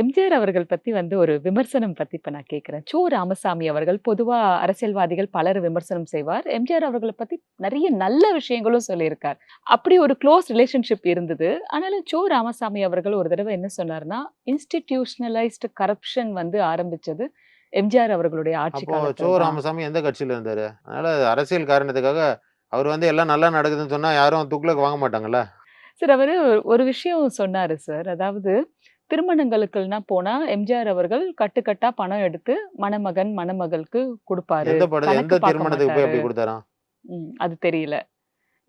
எம்ஜிஆர் அவர்கள் பத்தி ஒரு விமர்சனம் பத்தி இப்ப நான் கேட்கிறேன். ராமசாமி அவர்கள் பொதுவா அரசியல்வாதிகள் பலர் விமர்சனம் செய்வார். எம்ஜிஆர் அவர்கள பத்தி நெறைய நல்ல விஷயங்களும் சொல்லியிருக்கார். அப்படி ஒரு க்ளோஸ் ரிலேஷன்ஷிப் இருந்தது. ஆனாலும் ராமசாமி அவர்கள் ஒரு தடவ என்ன சொன்னார்ன்னா, இன்ஸ்டிடியூஷனலைஸ்ட் கரப்ஷன் ஆரம்பிச்சது எம்ஜிஆர் அவர்களுடைய ஆட்சி அப்போ காலத்துல தான். ராமசாமி எந்த கட்சியில இருந்தாரு? அதனால அரசியல் காரணத்துக்காக அவரு எல்லாம் நல்லா நடக்குதுன்னு சொன்னா யாரும் துக்ளக் வாங்க மாட்டாங்கல்ல? சார் அவரு ஒரு விஷயம் சொன்னாரு சார். அதாவது திருமணங்களுக்குலாம் போனா எம்ஜிஆர் அவர்கள் கட்டு கட்டா பணம் எடுத்து மணமகன், மணமகளுக்கு குடுப்பாரு. கணக்கு எந்த பார்க்க திருமணத்துக்கு போய் மாட்டாரு. அப்படி குடுத்தாராம்? அது தெரியல.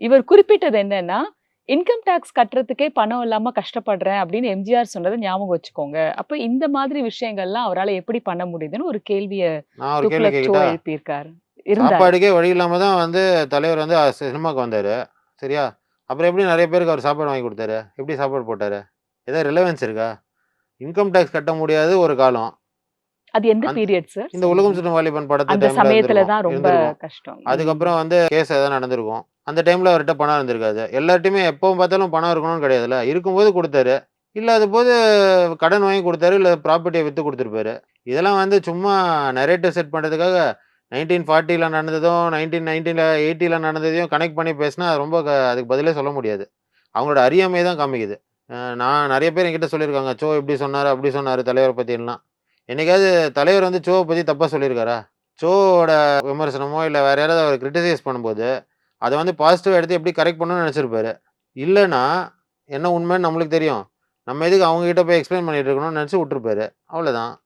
இவர் குறிப்பிட்டது என்னன்னா, இன்கம் டாக்ஸ் கட்டுறதுக்கே பணம் இல்லாம கஷ்டப்படுறேன் அப்படின்னு எம்ஜிஆர் சொன்னத ஞாபகம் வச்சுக்கோங்க. அப்ப இந்த மாதிரி விஷயங்கள்லாம் அவரால எப்படி பண்ண முடியுதுன்னு ஒரு கேள்விய நான் ஒரு கேள்வி துக்ளக் கேட்கட்டா? எழுப்பியிருக்காரு. இருந்தாரு. சாப்பாடுக்கே வழி இல்லாம தான் தலைவர் சினிமாக்கு வந்தாரு. சரியா? அப்புறம் எப்படி நெறைய பேருக்கு அவரு சாப்பாடு வாங்கி குடுத்தாரு? எப்படி சாப்பாடு போட்டாரு? ஏதாவது ரிலவன்ஸ் இருக்கா? இன்கம் டாக்ஸ் கட்ட முடியாது ஒரு காலம். அது எந்த அந் பீரியட் சார் இந்த சொல்லுங்க? உலகம் சுற்றும் வாலிபன் படத்து அந்த டைம்ல சமயத்துல தான் ரொம்ப இருந்திருக்கும். கஷ்டம். அதுக்கப்புறம் கேஸ் ஏதாவது நடந்திருக்கும். அந்த டைம்ல அவர்ட்ட பணம் இருந்திருக்காது. எல்லார்ட்டயுமே எப்பவும் பார்த்தாலும் பணம் இருக்கணும்னு கிடையாதுல்ல. இருக்கும்போது குடுத்தாரு. இல்லாதபோது கடன் வாங்கி குடுத்தாரு. இல்ல ப்ராப்பர்ட்டிய வித்து குடுத்திருப்பாரு. இதெல்லாம் சும்மா நரேட்டிவ் செட் பண்றதுக்காக 1940ல நடந்ததும், 1990ல 80ல நடந்ததையும் கனெக்ட் பண்ணி பேசினா ரொம்ப அதுக்கு பதிலே சொல்ல முடியாது. அவங்களோட அறியாமைய தான் காமிக்குது. நான் நெறைய பேர் என்கிட்ட சொல்லியிருக்காங்க. இப்படி சொன்னாரு, அப்படி சொன்னாரு தலைவர பத்தின்லாம். என்னைக்காவது தலைவர் பத்தி தப்பா சொல்லியிருக்காரா? வோட விமர்சனமோ, இல்ல வேற யாராவது அவர கிரிட்டிசைஸ் பண்ணும்போது, அத பாசிட்டிவா எடுத்து எப்படி கரெக்ட் பண்ணணும்னு நெனச்சிருப்பாரு. இல்லன்னா, என்ன உண்மைன்னு நம்மளுக்கு தெரியும். நம்ம எதுக்கு அவங்க கிட்ட போய் எக்ஸ்ப்ளைன் பண்ணிட்டு இருக்கணும்னு நெனச்சு விட்டுருப்பாரு. அவ்வளோதான்.